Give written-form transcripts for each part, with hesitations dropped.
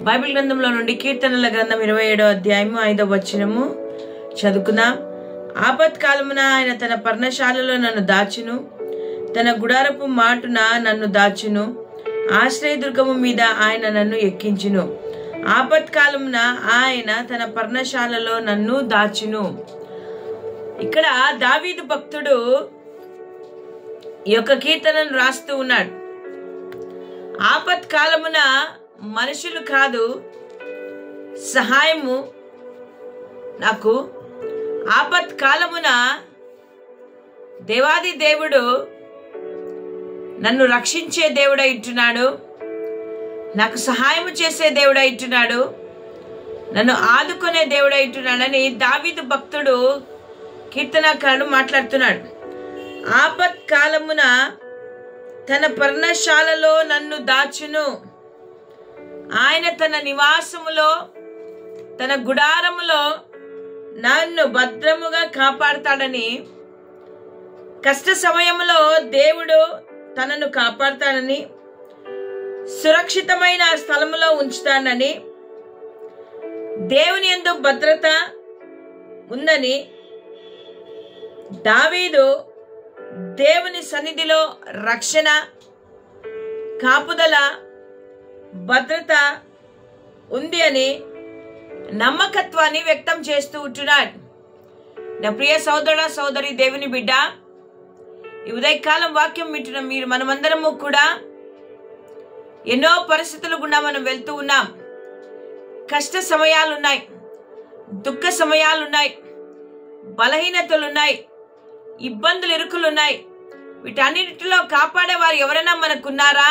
Bible గ్రంథంలో నుండి కీర్తనల గ్రంథం 27వ అధ్యాయము 5వ వచనము చదువుకుందాం. ఆపత్కాలమున ఆయన తన పర్ణశాలలో నన్ను దాచును, తన గుడారపు మాటున నన్ను దాచును, ఆశ్రయదుర్గము మీద ఆయన నన్ను ఎక్కించును. ఆపత్కాలమున ఆయన తన పర్ణశాలలో నన్ను దాచును. ఇక్కడ దావీదు భక్తుడు ఈ యొక్క కీర్తనను రాస్తూ ఉన్నాడు. ఆపత్కాలమున మనుషులు కాదు సహాయము నాకు, ఆపత్కాలమున దేవాది దేవుడు నన్ను రక్షించే దేవుడై ఉంటున్నాడు, నాకు సహాయము చేసే దేవుడై ఉంటున్నాడు, నన్ను ఆదుకునే దేవుడై ఉంటున్నాడని దావీదు భక్తుడు కీర్తనకారుడు మాట్లాడుతున్నాడు. ఆపత్కాలమున తన పర్ణశాలలో నన్ను దాచును, ఆయన తన నివాసములో తన గుడారములో నన్ను భద్రముగా కాపాడుతాడని, కష్ట సమయంలో దేవుడు తనను కాపాడుతాడని, సురక్షితమైన స్థలములో ఉంచుతాడని, దేవుని యందు భద్రత ఉందని దావీదు దేవుని సన్నిధిలో రక్షణ, కాపుదల, భద్రత ఉంది అని నమ్మకత్వాన్ని వ్యక్తం చేస్తూ ఉంటున్నాడు. నా ప్రియ సోదర సోదరి, దేవుని బిడ్డ, ఈ ఉదయకాలం వాక్యం వింటున్న మీరు మనమందరము కూడా ఎన్నో పరిస్థితులు గుండా మనం వెళ్తూ ఉన్నాం. కష్ట సమయాలున్నాయి, దుఃఖ సమయాలున్నాయి, బలహీనతలున్నాయి, ఇబ్బందులు ఇరుకులున్నాయి. వీటన్నిటిలో కాపాడేవారు ఎవరైనా మనకున్నారా?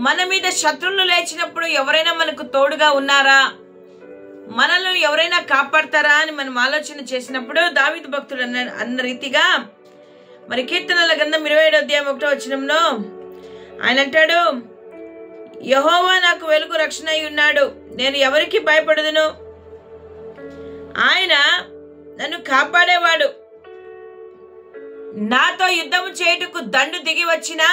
మన మీద శత్రువులు లేచినప్పుడు ఎవరైనా మనకు తోడుగా ఉన్నారా? మనల్ని ఎవరైనా కాపాడతారా అని మనం ఆలోచన చేసినప్పుడు దావీదు భక్తుడు అన్న రీతిగా మరి కీర్తనల గ్రంథం 27వ అధ్యాయం 1వ వచనంలో ఆయన అంటాడు, యెహోవా నాకు వెలుగు రక్షణ అయి ఉన్నాడు, నేను ఎవరికి భయపడదును. ఆయన నన్ను కాపాడేవాడు, నాతో యుద్ధము చేయుటకు దండు దిగి వచ్చినా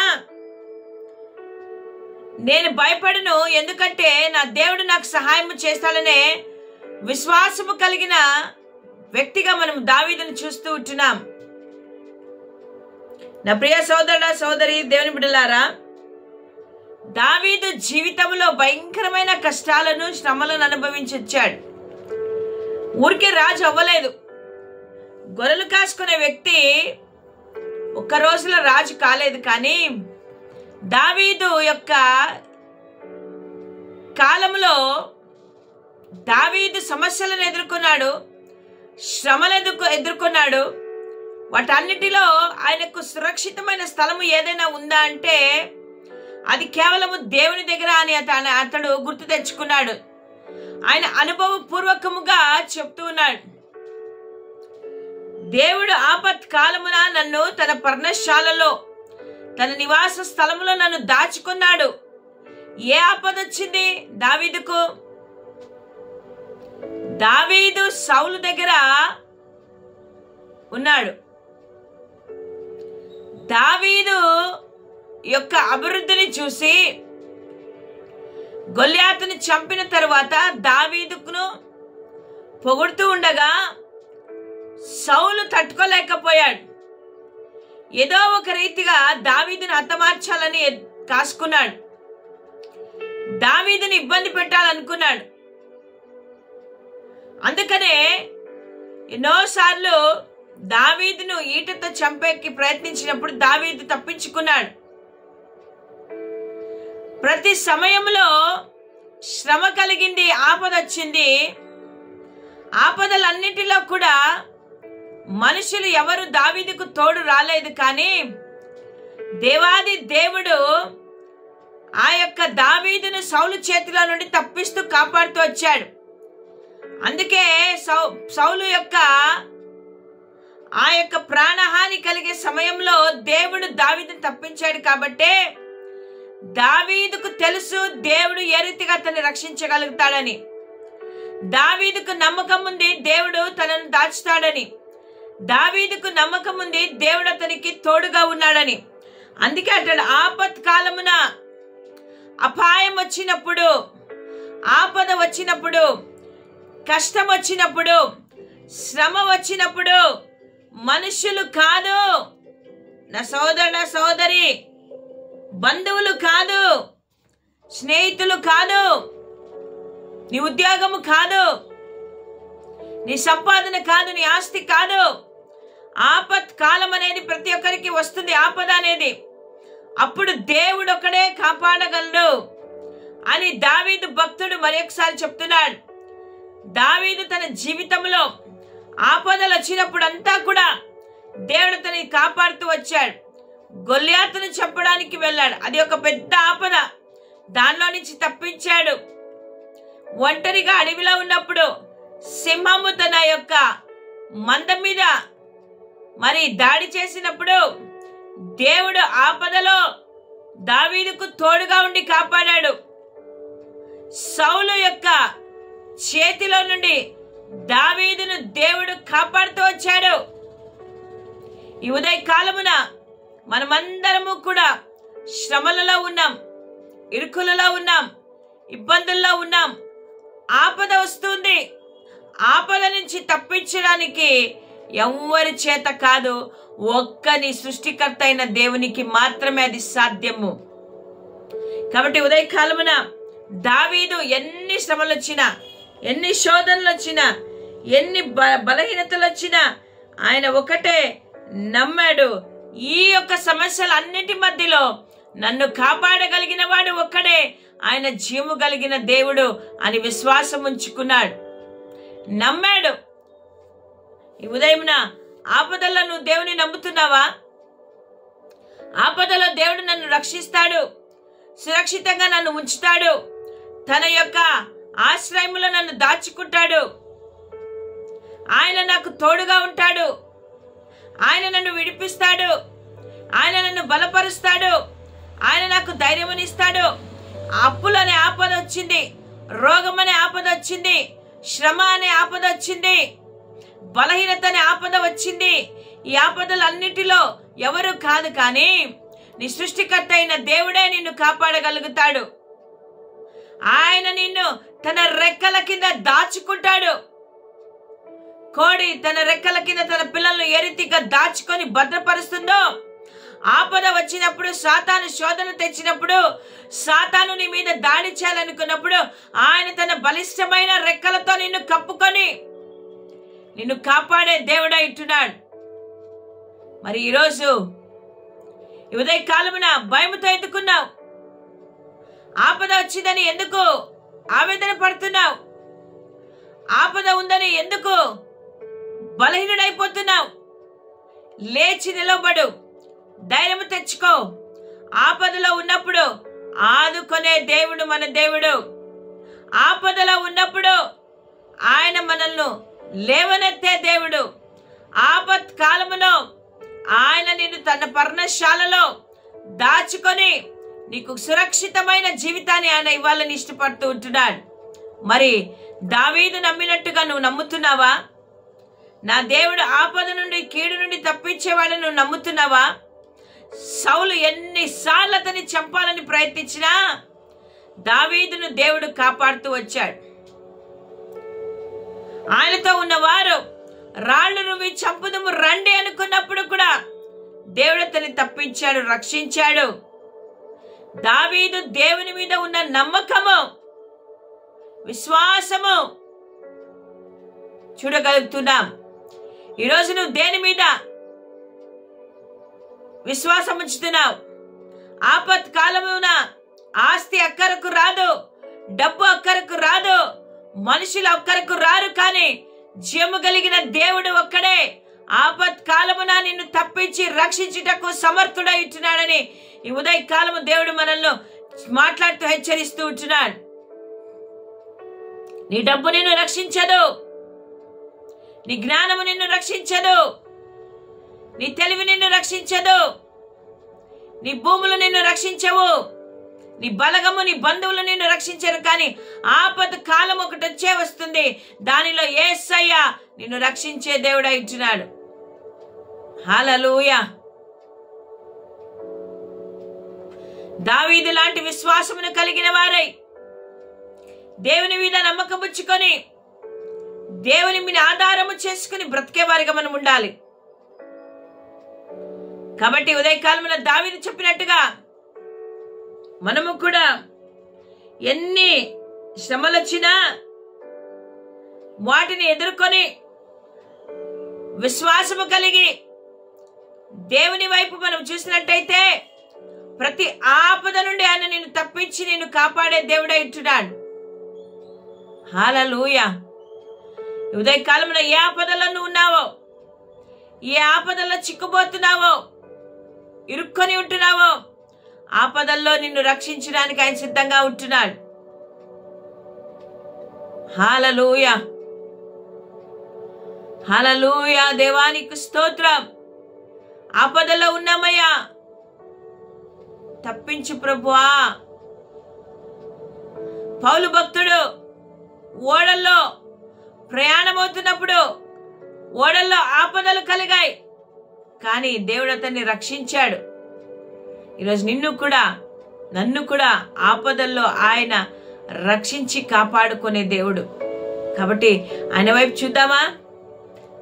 నేను భయపడను, ఎందుకంటే నా దేవుడు నాకు సహాయం చేస్తాడనే విశ్వాసము కలిగిన వ్యక్తిగా మనం దావీదును చూస్తూ ఉంటున్నాం. నా ప్రియ సోదరుడ సోదరి, దేవుని బిడ్డలారా, దావీదు జీవితంలో భయంకరమైన కష్టాలను శ్రమలను అనుభవించి వచ్చాడు. ఊరికే రాజు అవ్వలేదు. గొర్రెలు కాసుకునే వ్యక్తి ఒక్క రోజులో రాజు కాలేదు. కానీ దావీదు యొక్క కాలంలో దావీదు సమస్యలను ఎదుర్కొన్నాడు, శ్రమలను ఎదుర్కొన్నాడు. వాటన్నిటిలో ఆయనకు సురక్షితమైన స్థలము ఏదైనా ఉందా అంటే అది కేవలము దేవుని దగ్గర అని అతడు గుర్తు తెచ్చుకున్నాడు. ఆయన అనుభవపూర్వకముగా చెప్తూ ఉన్నాడు, దేవుడు ఆపత్కాలమున నన్ను తన పర్ణశాలలో తన నివాస స్థలములో నన్ను దాచుకున్నాడు. ఏ ఆపద వచ్చింది దావీదుకు? దావీదు సౌలు దగ్గర ఉన్నాడు. దావీదు యొక్క అభివృద్ధిని చూసి గొల్యాతుని చంపిన తరువాత దావీదుకును పొగుడుతూ ఉండగా సౌలు తట్టుకోలేకపోయాడు. ఏదో ఒక రీతిగా దావీదుని హతమార్చాలని కాసుకున్నాడు, దావీదుని ఇబ్బంది పెట్టాలనుకున్నాడు. అందుకనే ఎన్నోసార్లు దావీదును ఈటతో చంపేకి ప్రయత్నించినప్పుడు దావీదు తప్పించుకున్నాడు. ప్రతి సమయంలో శ్రమ కలిగింది, ఆపద వచ్చింది. ఆపదలన్నిటిలో కూడా మనుషులు ఎవరు దావీదుకు తోడు రాలేదు. కానీ దేవాది దేవుడు ఆ యొక్క దావీదును సౌలు చేతిలో నుండి తప్పిస్తూ కాపాడుతూ వచ్చాడు. అందుకే సౌలు యొక్క ఆ యొక్క ప్రాణహాని కలిగే సమయంలో దేవుడు దావీదును తప్పించాడు. కాబట్టే దావీదుకు తెలుసు దేవుడు ఏ రీతిగా అతన్ని రక్షించగలుగుతాడని. దావీదుకు నమ్మకం ఉంది దేవుడు తనను దాచుతాడని. దావీదుకు నమ్మకం ఉంది దేవుడు అతనికి తోడుగా ఉన్నాడని. అందుకే అంటాడు, ఆపత్కాలమున అపాయం వచ్చినప్పుడు ఆపద వచ్చినప్పుడు, కష్టం వచ్చినప్పుడు, శ్రమ వచ్చినప్పుడు మనుషులు కాదు, నా సోదరుడు నా సోదరి, బంధువులు కాదు, స్నేహితులు కాదు, నీ ఉద్యోగము కాదు, నీ సంపాదన కాదు, నీ ఆస్తి కాదు. ఆపత్ కాలం అనేది ప్రతి ఒక్కరికి వస్తుంది, ఆపద అనేది. అప్పుడు దేవుడు ఒకడే కాపాడగలడు అని దావీదు భక్తుడు మరొకసారి చెప్తున్నాడు. దావీదు తన జీవితంలో ఆపదలు వచ్చినప్పుడు అంతా కూడా దేవుడు తనని కాపాడుతూ వచ్చాడు. గొల్యాతును చంపడానికి వెళ్ళాడు, అది ఒక పెద్ద ఆపద, దానిలో నుంచి తప్పించాడు. ఒంటరిగా అడవిలో ఉన్నప్పుడు సింహము తన యొక్క మంద మీద మరి దాడి చేసినప్పుడు దేవుడు ఆపదలో దావీదుకు తోడుగా ఉండి కాపాడాడు. సౌలు యొక్క చేతిలో నుండి దావీదును దేవుడు కాపాడుతూ వచ్చాడు. ఈ ఉదయ కాలమున మనమందరము కూడా శ్రమలలో ఉన్నాం, ఇరుకులలో ఉన్నాం, ఇబ్బందుల్లో ఉన్నాం. ఆపద వస్తుంది. ఆపద నుంచి తప్పించడానికి ఎవ్వరి చేత కాదు, ఒక్కని సృష్టికర్త అయిన దేవునికి మాత్రమే అది సాధ్యము. కాబట్టి ఉదయ కాలమున దావీదు ఎన్ని శ్రమలు వచ్చినా, ఎన్ని శోధనలు వచ్చినా, ఎన్ని బలహీనతలు వచ్చినా ఆయన ఒకటే నమ్మాడు, ఈ యొక్క సమస్యలన్నిటి మధ్యలో నన్ను కాపాడగలిగిన వాడు ఒక్కడే, ఆయన జీవము కలిగిన దేవుడు అని విశ్వాసం ఉంచుకున్నాడు, నమ్మాడు. ఈ ఉదయమున ఆపదల్లో నువ్వు దేవుని నమ్ముతున్నావా? ఆపదలో దేవుడు నన్ను రక్షిస్తాడు, సురక్షితంగా నన్ను ఉంచుతాడు, తన యొక్క ఆశ్రయములో నన్ను దాచుకుంటాడు, ఆయన నాకు తోడుగా ఉంటాడు, ఆయన నన్ను విడిపిస్తాడు, ఆయన నన్ను బలపరుస్తాడు, ఆయన నాకు ధైర్యమునిస్తాడు. అప్పులు అనే ఆపద వచ్చింది, రోగం అనే ఆపద వచ్చింది, శ్రమ అనే ఆపద వచ్చింది, బలహీనత అనే ఆపద వచ్చింది. ఈ ఆపదలన్నిటిలో ఎవరు కాదు, కానీ నీ సృష్టికర్త అయిన దేవుడే నిన్ను కాపాడగలుగుతాడు. ఆయన నిన్ను తన రెక్కల కింద దాచుకుంటాడు. కోడి తన రెక్కల కింద తన పిల్లలను ఏ రీతిగా దాచుకొని భద్రపరుస్తుందో, ఆపద వచ్చినప్పుడు, సాతాను శోధన తెచ్చినప్పుడు, సాతాను నీ మీద దాడి చేయాలనుకున్నప్పుడు ఆయన తన బలిష్టమైన రెక్కలతో నిన్ను కప్పుకొని నిన్ను కాపాడే దేవుడై ఉంటున్నాడు. మరి ఈరోజు ఉదయ కాలమున భయముతో ఎందుకున్నావు? ఆపద వచ్చిందని ఎందుకు ఆవేదన పడుతున్నావు? ఆపద ఉందని ఎందుకు బలహీనుడైపోతున్నావు? లేచి నిలబడు, ధైర్యం తెచ్చుకో. ఆపదలో ఉన్నప్పుడు ఆదుకునే దేవుడు మన దేవుడు. ఆపదలో ఉన్నప్పుడు ఆయన మనల్ని లేవనెత్తే దేవుడు. ఆపత్ కాలములో ఆయన నిన్ను తన పర్ణశాలలో దాచుకొని నీకు సురక్షితమైన జీవితాన్ని ఆయన ఇవ్వాలని ఇష్టపడుతూ ఉంటున్నాడు. మరి దావీదు నమ్మినట్టుగా నువ్వు నమ్ముతున్నావా? నా దేవుడు ఆపద నుండి, కీడు నుండి తప్పించేవాడని నువ్వు నమ్ముతున్నావా? సౌలు ఎన్నిసార్లు అతన్ని చంపాలని ప్రయత్నించినా దావీదును దేవుడు కాపాడుతూ వచ్చాడు. ఆయనతో ఉన్నవారు రాళ్లు నువ్వు చంపుదము రండి అనుకున్నప్పుడు కూడా దేవుడు అతన్ని తప్పించాడు, రక్షించాడు. దావీదు దేవుని మీద ఉన్న నమ్మకము, విశ్వాసము చూడగలుగుతున్నాం. ఈరోజు నువ్వు దేని మీద విశ్వాసం ఉంచుతున్నావు? ఆపత్ కాలమున ఆస్తి అక్కరకు రాదు, డబ్బు అక్కరకు రాదు, మనుషులు అక్కరకు రారు, కానీ జీవము కలిగిన దేవుడు ఒక్కడే ఆపత్ కాలమున నిన్ను తప్పించి రక్షించుటకు సమర్థుడై ఉంటున్నాడని ఈ ఉదయ కాలము దేవుడు మనల్ని మాట్లాడుతూ హెచ్చరిస్తూ ఉంటున్నాడు. నీ డబ్బు నిన్ను రక్షించదు, నీ జ్ఞానము నిన్ను రక్షించదు, నీ తెలివి నిన్ను రక్షించదు, నీ భూములు నిన్ను రక్షించవు, నీ బలగము, నీ బంధువులు నిన్ను రక్షించరు. కానీ ఆపద కాలం ఒకటి వచ్చే వస్తుంది, దానిలో యేసయ్య నిన్ను రక్షించే దేవుడై ఉంటున్నాడు. హల్లెలూయా. దావీదు లాంటి విశ్వాసమును కలిగిన వారై దేవుని మీద నమ్మకం ఉంచుకొని దేవుని మీద ఆధారము చేసుకుని బ్రతికే వారిగా మనం ఉండాలి. కాబట్టి ఉదయకాలమున దావీదు చెప్పినట్టుగా మనము కూడా ఎన్ని శ్రమలు వచ్చినా వాటిని ఎదుర్కొని విశ్వాసము కలిగి దేవుని వైపు మనం చూసినట్టయితే ప్రతి ఆపద నుండి ఆయన నిన్ను తప్పించి నిన్ను కాపాడే దేవుడై ఉంటున్నాడు. హల్లెలూయా. ఉదయకాలమున ఏ ఆపదలో నువ్వు ఉన్నావో, ఏ ఆపదల్లో చిక్కుపోతున్నావో, ఇరుక్కొని ఉంటున్నావో, ఆపదల్లో నిన్ను రక్షించడానికి ఆయన సిద్ధంగా ఉంటున్నాడు. హల్లెలూయా, హల్లెలూయా. దేవానికి స్తోత్రం. ఆపదలో ఉన్నామయ్యా, తప్పించు ప్రభువా. పౌలు భక్తుడు ఓడల్లో ప్రయాణమవుతున్నప్పుడు ఓడల్లో ఆపదలు కలిగాయి, కానీ దేవుడు అతన్ని రక్షించాడు. ఈరోజు నన్ను కూడా ఆపదల్లో ఆయన రక్షించి కాపాడుకునే దేవుడు. కాబట్టి ఆయన వైపు చూద్దామా?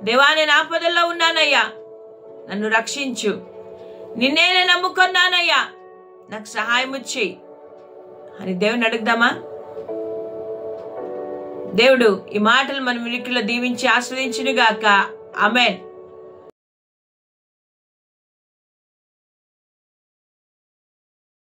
దేవా, నేను ఆపదల్లో ఉన్నానయ్యా, నన్ను రక్షించు. నిన్నే నేను నమ్ముకున్నానయ్యా, నాకు సహాయం చెయ్యి అని దేవుని అడుగుదామా? దేవుడు ఈ మాటలు మన వినికిలో దీవించి ఆస్వాదించునుగాక. ఆమేన్.